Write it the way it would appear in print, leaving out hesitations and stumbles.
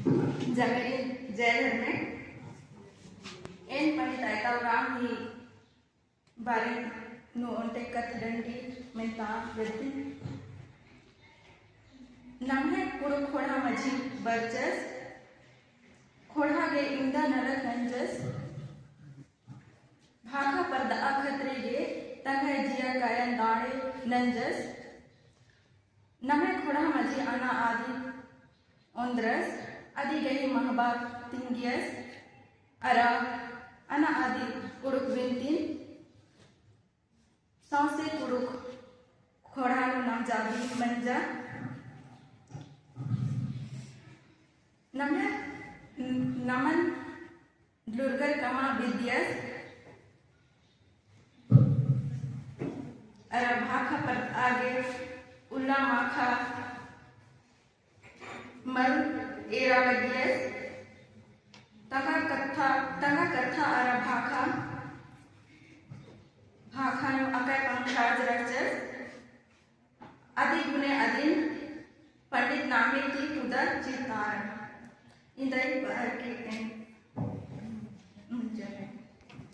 जगरी जयधर में एन पंडित आयतावराम ही बारे नो उनटे कथडंडी में ता व्यक्ति नमहे पुरु खोड़ा मजी बरचस खोड़ा गे इंदा नरक नंजस भाखा पर्दा अखतरे गे तंगे जिया कायन दाड़े नंजस नमहे खोड़ा मजी आना आदि ओंद्रस आदि गई महबा तिंगियस अरा अना आदि पुरुख विंतिन सौसे पुरुख खोड़ा नो नाम जाबी मंजा नमः नमन दुर्गर कमा विद्यस अरा भाखा पर आगे उल्ला माखा मल एरा वगियस तंगा कथा अरा भाखा भाखा नो अकै पंखाज रचस आदि गुने अदिन पंडित नामे की खुदा चितार इंदई बाहर के